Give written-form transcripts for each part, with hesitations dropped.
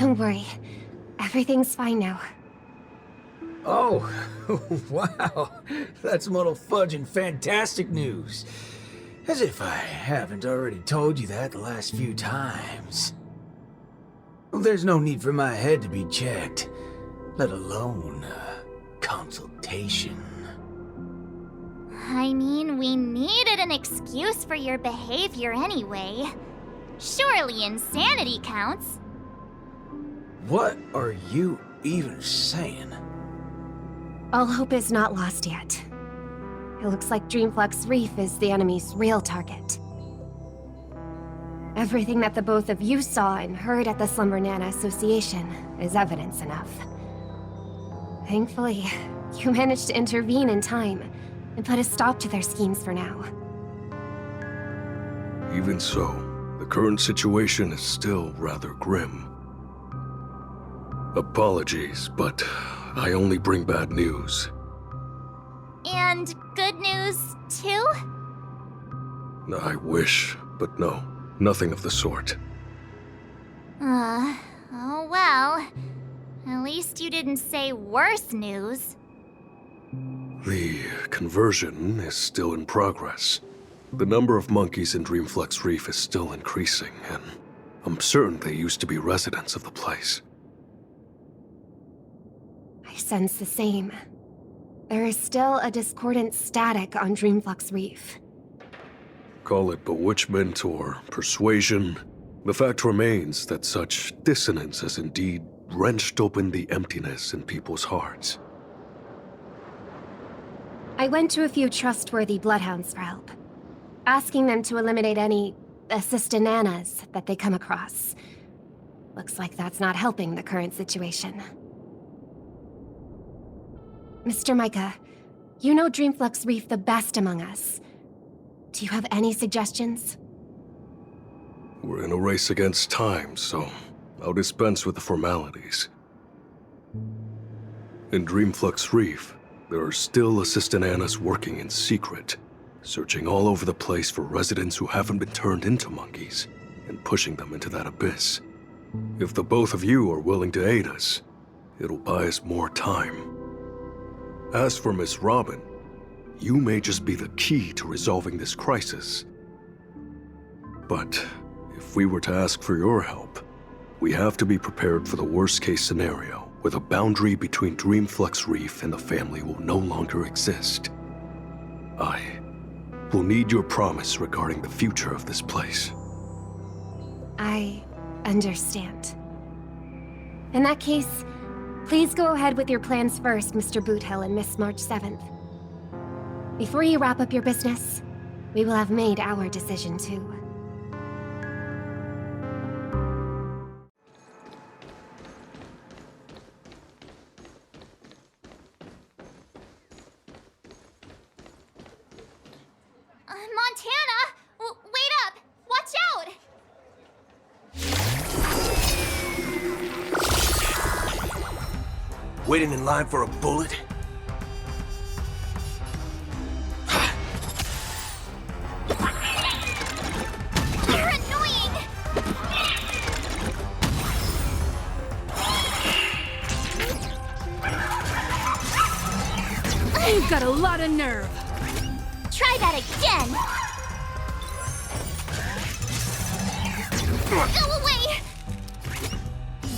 Don't worry. Everything's fine now. Oh, wow. That's muddle fudge and fantastic news. As if I haven't already told you that the last few times. There's no need for my head to be checked, let alone consultation. I mean, we needed an excuse for your behavior anyway. Surely insanity counts. What are you even saying? All hope is not lost yet. It looks like Dreamflux Reef is the enemy's real target. Everything that the both of you saw and heard at the Slumber Nana Association is evidence enough. Thankfully, you managed to intervene in time and put a stop to their schemes for now. Even so, the current situation is still rather grim. Apologies, but I only bring bad news. And good news, too? I wish, but no, nothing of the sort. Oh well. At least you didn't say worse news. The conversion is still in progress. The number of monkeys in Dreamflux Reef is still increasing, and I'm certain they used to be residents of the place. I sense the same. There is still a discordant static on Dreamflux Reef. Call it bewitchment or persuasion, the fact remains that such dissonance has indeed wrenched open the emptiness in people's hearts. I went to a few trustworthy bloodhounds for help, asking them to eliminate any assistananas that they come across. Looks like that's not helping the current situation. Mr. Micah, you know Dreamflux Reef the best among us. Do you have any suggestions? We're in a race against time, so I'll dispense with the formalities. In Dreamflux Reef, there are still assistananas working in secret, searching all over the place for residents who haven't been turned into monkeys, and pushing them into that abyss. If the both of you are willing to aid us, it'll buy us more time. As for Miss Robin, you may just be the key to resolving this crisis. But if we were to ask for your help, we have to be prepared for the worst-case scenario, where the boundary between Dreamflux Reef and the family will no longer exist. I will need your promise regarding the future of this place. I understand. In that case, please go ahead with your plans first, Mr. Boothill and Miss March 7th. Before you wrap up your business, we will have made our decision too. Montana! Wait up! Watch out! Waiting in line for a bullet? You're annoying! You've got a lot of nerve. Try that again! Go away!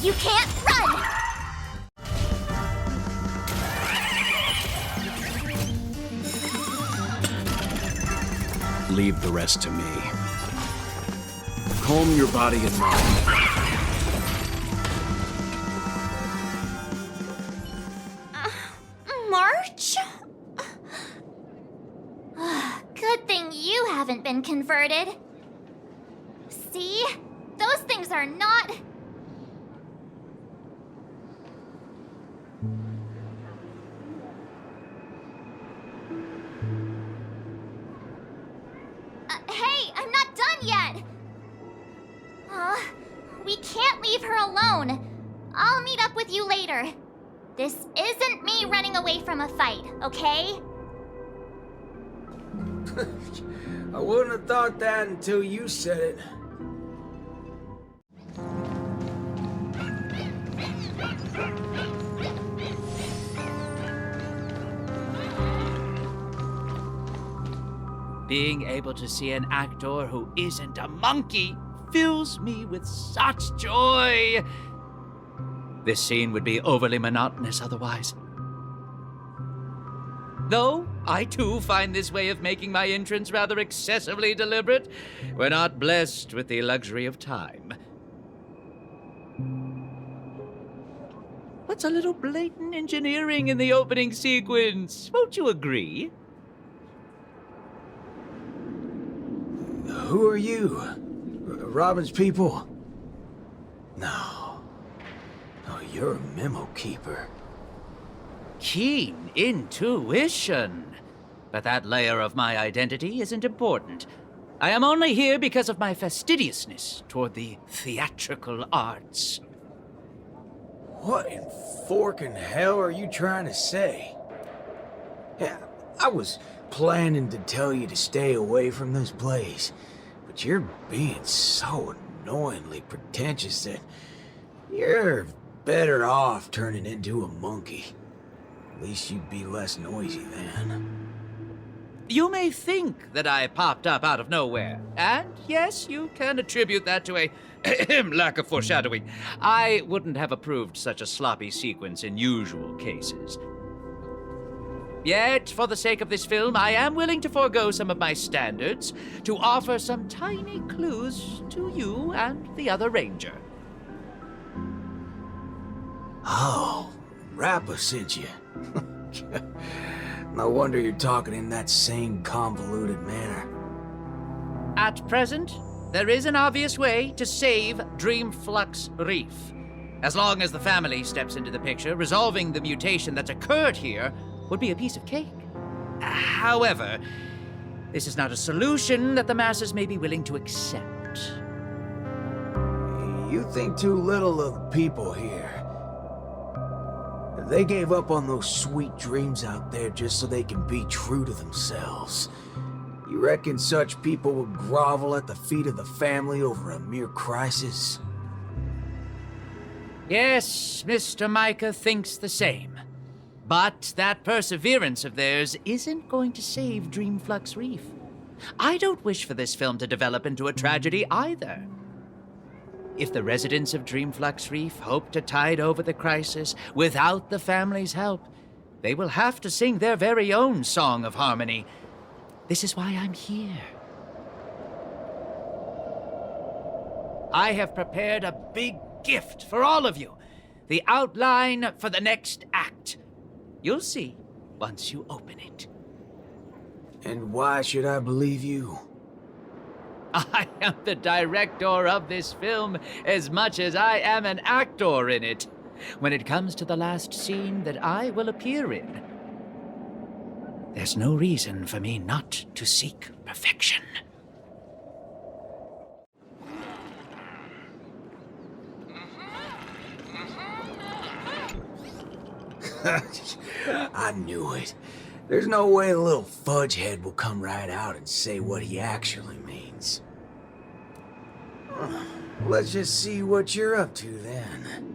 You can't run! Leave the rest to me. Calm your body and mind. March? Good thing you haven't been converted. See? Those things are not... Hey, I'm not done yet! We can't leave her alone. I'll meet up with you later. This isn't me running away from a fight, okay? I wouldn't have thought that until you said it. Being able to see an actor who isn't a monkey fills me with such joy. This scene would be overly monotonous otherwise. Though I too find this way of making my entrance rather excessively deliberate. We're not blessed with the luxury of time. What's a little blatant engineering in the opening sequence? Won't you agree? Who are you? Robin's people? No. Oh, you're a memo keeper. Keen intuition. But that layer of my identity isn't important. I am only here because of my fastidiousness toward the theatrical arts. What in forking hell are you trying to say? Yeah, I was planning to tell you to stay away from this place, but you're being so annoyingly pretentious that you're better off turning into a monkey. At least you'd be less noisy then. You may think that I popped up out of nowhere, and yes, you can attribute that to a lack of foreshadowing. I wouldn't have approved such a sloppy sequence in usual cases. Yet, for the sake of this film, I am willing to forego some of my standards to offer some tiny clues to you and the other ranger. Oh, Rappa sent you. No wonder you're talking in that same convoluted manner. At present, there is an obvious way to save Dreamflux Reef. As long as the family steps into the picture, resolving the mutation that's occurred here would be a piece of cake. However, this is not a solution that the masses may be willing to accept. You think too little of the people here. They gave up on those sweet dreams out there just so they can be true to themselves. You reckon such people would grovel at the feet of the family over a mere crisis? Yes, Mr. Micah thinks the same. But that perseverance of theirs isn't going to save Dreamflux Reef. I don't wish for this film to develop into a tragedy either. If the residents of Dreamflux Reef hope to tide over the crisis without the family's help, they will have to sing their very own song of harmony. This is why I'm here. I have prepared a big gift for all of you. The outline for the next act. You'll see once you open it. And why should I believe you? I am the director of this film as much as I am an actor in it. When it comes to the last scene that I will appear in, there's no reason for me not to seek perfection. I knew it. There's no way the little fudge head will come right out and say what he actually means. Let's just see what you're up to then.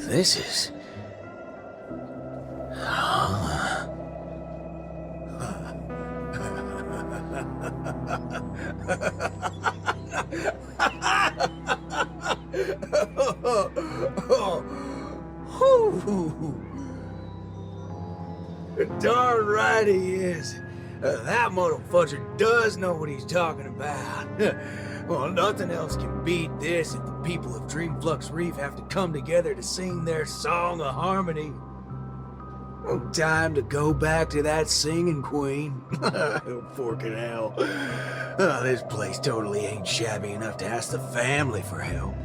This is... Darn right he is. That motherfucker does know what he's talking about. Well, nothing else can beat this if the people of Dreamflux Reef have to come together to sing their song of harmony. Oh, time to go back to that singing queen. Forking hell. Oh, this place totally ain't shabby enough to ask the family for help.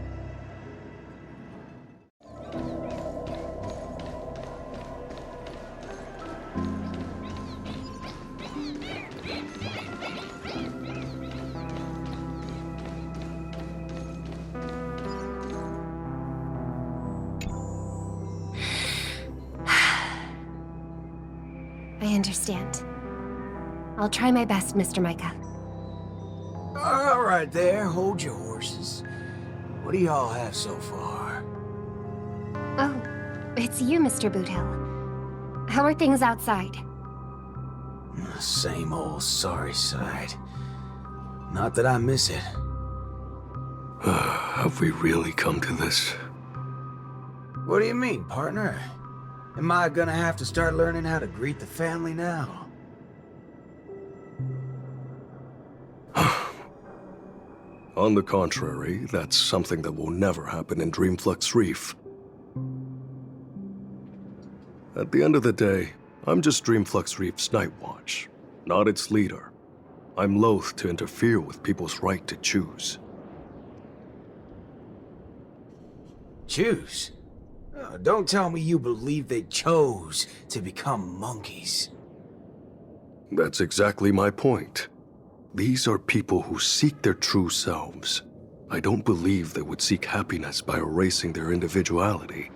I understand. I'll try my best, Mr. Micah. All right there, hold your horses. What do y'all have so far? Oh, it's you, Mr. Boothill. How are things outside? Same old sorry side. Not that I miss it. Have we really come to this? What do you mean, partner? Am I gonna have to start learning how to greet the family now? On the contrary, that's something that will never happen in Dreamflux Reef. At the end of the day, I'm just Dreamflux Reef's Night Watch, not its leader. I'm loath to interfere with people's right to choose. Choose? Don't tell me you believe they chose to become monkeys. That's exactly my point. These are people who seek their true selves. I don't believe they would seek happiness by erasing their individuality.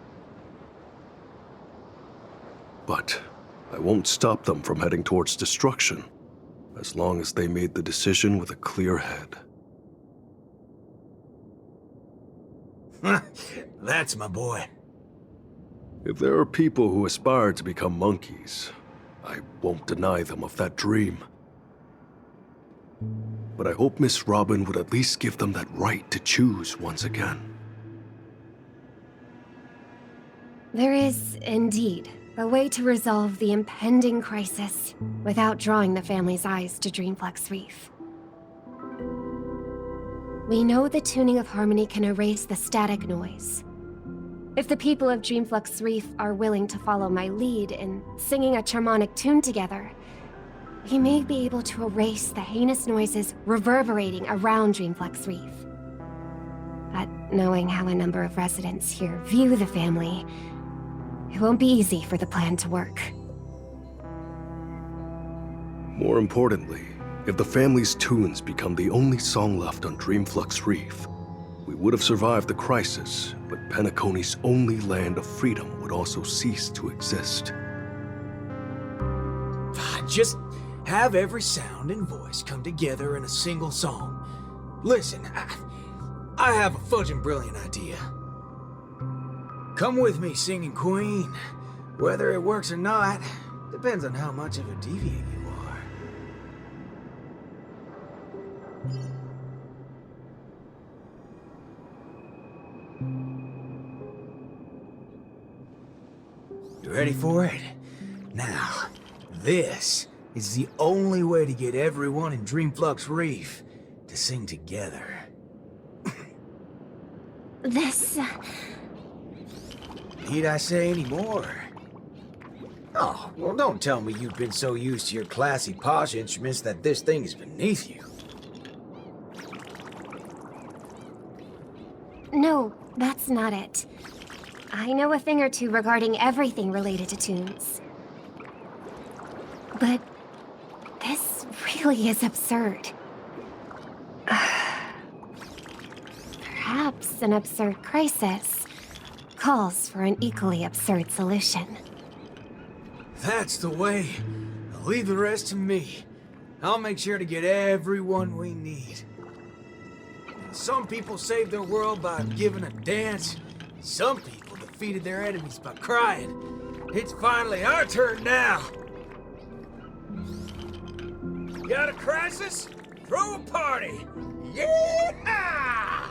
But I won't stop them from heading towards destruction, as long as they made the decision with a clear head. That's my boy. If there are people who aspire to become monkeys, I won't deny them of that dream. But I hope Miss Robin would at least give them that right to choose once again. There is, indeed, a way to resolve the impending crisis without drawing the family's eyes to Dreamflux Reef. We know the tuning of harmony can erase the static noise. If the people of Dreamflux Reef are willing to follow my lead in singing a charmonic tune together, we may be able to erase the heinous noises reverberating around Dreamflux Reef. But knowing how a number of residents here view the family, it won't be easy for the plan to work. More importantly, if the family's tunes become the only song left on Dreamflux Reef, we would have survived the crisis, but Penacony's only land of freedom would also cease to exist. Just have every sound and voice come together in a single song. Listen, I have a fudging brilliant idea. Come with me, Singing Queen. Whether it works or not, depends on how much of a deviant you are. You ready for it? Now, this is the only way to get everyone in Dreamflux Reef to sing together. This... Need I say any more? Oh, well, don't tell me you've been so used to your classy, posh instruments that this thing is beneath you. No, that's not it. I know a thing or two regarding everything related to tunes. But this really is absurd. Perhaps an absurd crisis calls for an equally absurd solution. That's the way. Leave the rest to me. I'll make sure to get everyone we need. Some people saved their world by giving a dance. Some people defeated their enemies by crying. It's finally our turn now. Got a crisis? Throw a party! Yeah!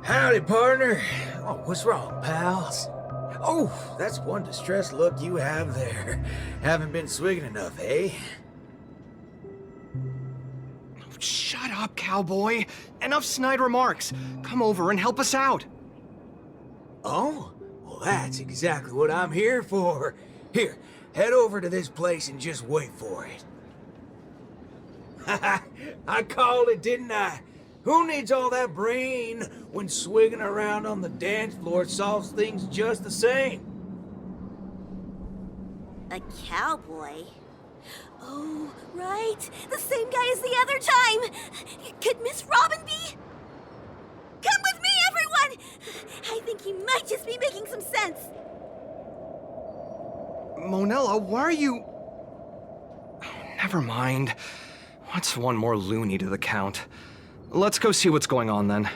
Howdy, partner. Oh, what's wrong, pals? Oh, that's one distressed look you have there. Haven't been swigging enough, eh? Shut up, cowboy. Enough snide remarks. Come over and help us out. Oh? Well, that's exactly what I'm here for. Here, head over to this place and just wait for it. I called it, didn't I? Who needs all that brain when swigging around on the dance floor solves things just the same? A cowboy? Oh, right. The same guy as the other time. Could Miss Robin be? Come with me, everyone! I think he might just be making some sense. Monella, why are you... Never mind. What's one more loony to the count? Let's go see what's going on then.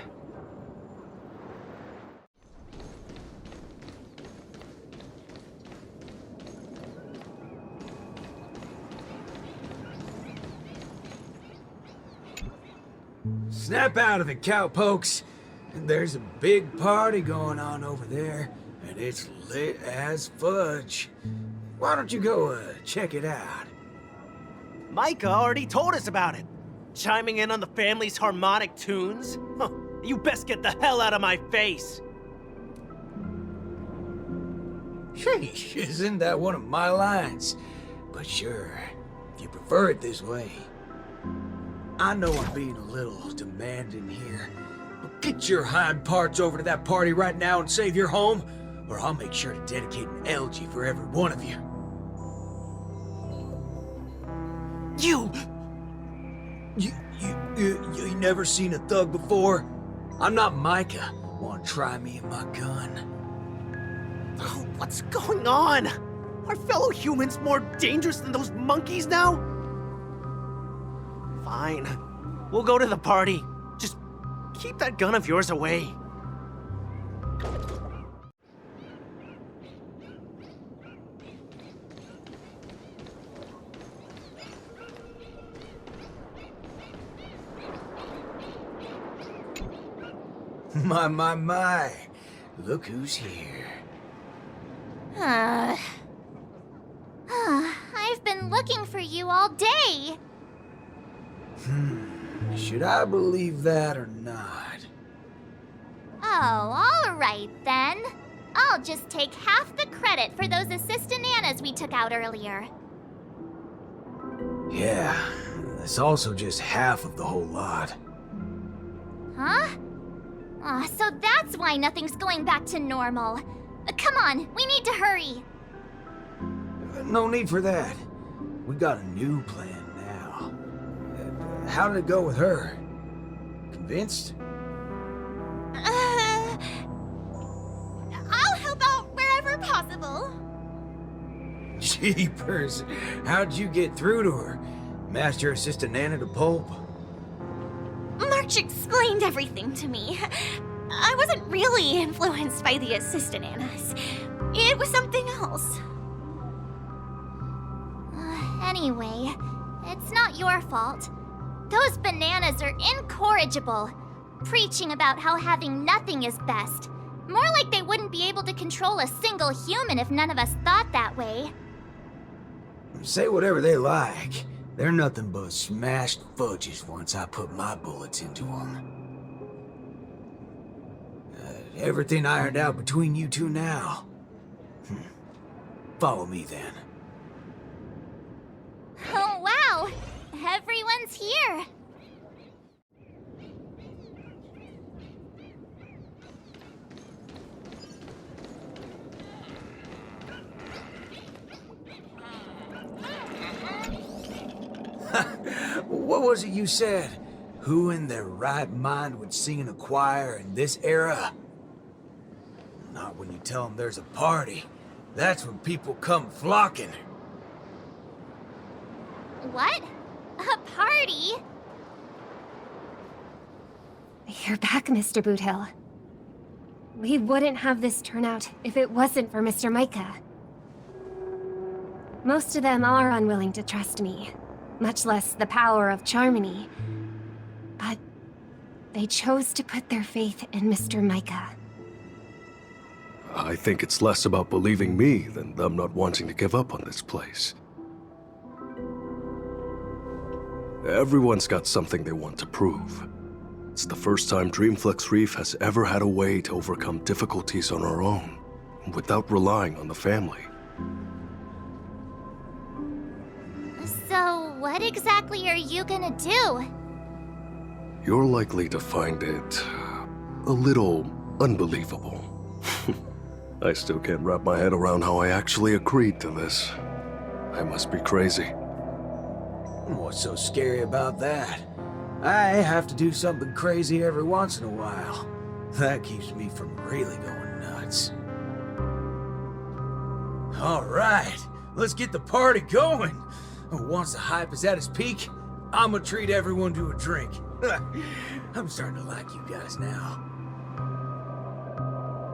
Snap out of it, cowpokes. There's a big party going on over there, and it's lit as fudge. Why don't you go check it out? Micah already told us about it. Chiming in on the family's harmonic tunes? Huh, you best get the hell out of my face. Sheesh, isn't that one of my lines? But sure, if you prefer it this way. I know I'm being a little demanding here, but get your hind parts over to that party right now and save your home, or I'll make sure to dedicate an elegy for every one of you. You never seen a thug before? I'm not Micah. Wanna try me and my gun? Oh, what's going on? Are fellow humans more dangerous than those monkeys now? Fine. We'll go to the party. Just keep that gun of yours away. My. Look who's here. I've been looking for you all day. Should I believe that or not? Oh, all right then. I'll just take half the credit for those assistant Annas we took out earlier. Yeah, that's also just half of the whole lot. Huh? So that's why nothing's going back to normal. Come on, we need to hurry. No need for that. We got a new plan now. How did it go with her? Convinced? I'll help out wherever possible. Jeepers, how'd you get through to her? Master Assistant Anna to pulp? March explained everything to me. I wasn't really influenced by the assistant Annas. It was something else. Anyway, it's not your fault. Those bananas are incorrigible, preaching about how having nothing is best. More like they wouldn't be able to control a single human if none of us thought that way. Say whatever they like. They're nothing but smashed fudges once I put my bullets into them. Everything ironed out between you two now. Follow me then. Oh wow! Everyone's here! What was it you said? Who in their right mind would sing in a choir in this era? Not when you tell them there's a party. That's when people come flocking. What? A party? You're back, Mr. Boothill. We wouldn't have this turnout if it wasn't for Mr. Micah. Most of them are unwilling to trust me, much less the power of Charmony. But they chose to put their faith in Mr. Micah. I think it's less about believing me than them not wanting to give up on this place. Everyone's got something they want to prove. It's the first time Dreamflux Reef has ever had a way to overcome difficulties on our own, without relying on the family. So, what exactly are you gonna do? You're likely to find it a little unbelievable. I still can't wrap my head around how I actually agreed to this. I must be crazy. What's so scary about that? I have to do something crazy every once in a while. That keeps me from really going nuts. Alright, let's get the party going! Once the hype is at its peak, I'm gonna treat everyone to a drink. I'm starting to like you guys now.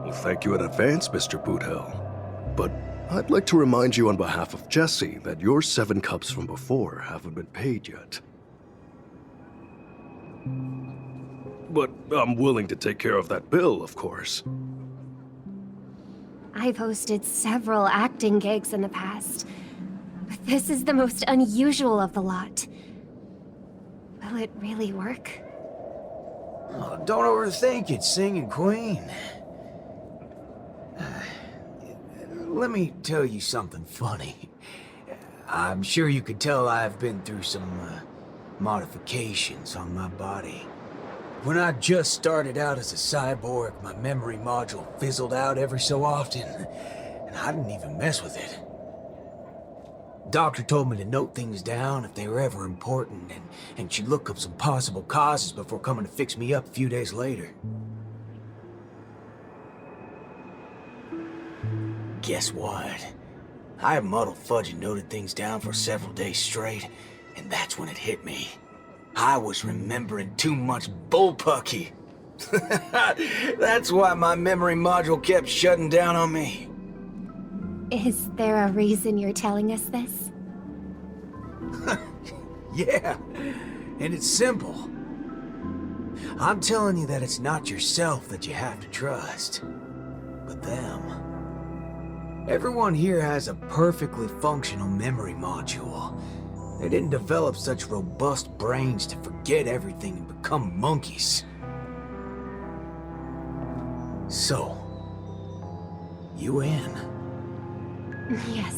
Well, thank you in advance, Mr. Boothell. But I'd like to remind you on behalf of Jesse that your 7 cups from before haven't been paid yet. But I'm willing to take care of that bill, of course. I've hosted several acting gigs in the past, but this is the most unusual of the lot. Will it really work? Oh, don't overthink it, Singing Queen. Let me tell you something funny. I'm sure you could tell I've been through some modifications on my body. When I just started out as a cyborg, my memory module fizzled out every so often, and I didn't even mess with it. Doctor told me to note things down if they were ever important, and she'd look up some possible causes before coming to fix me up a few days later. Guess what? I muddled fudge and noted things down for several days straight, and that's when it hit me. I was remembering too much bullpucky. That's why my memory module kept shutting down on me. Is there a reason you're telling us this? Yeah, and it's simple. I'm telling you that it's not yourself that you have to trust, but them. Everyone here has a perfectly functional memory module. They didn't develop such robust brains to forget everything and become monkeys. So, you in? Yes.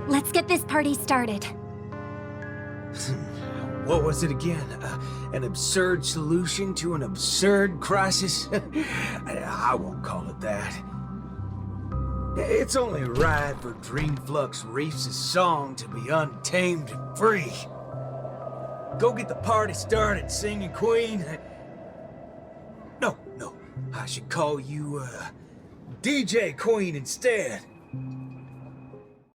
Let's get this party started. What was it again? An absurd solution to an absurd crisis? I won't call it that. It's only right for Dreamflux Reefs' song to be untamed and free. Go get the party started, Singing Queen. No, I should call you, DJ Queen instead.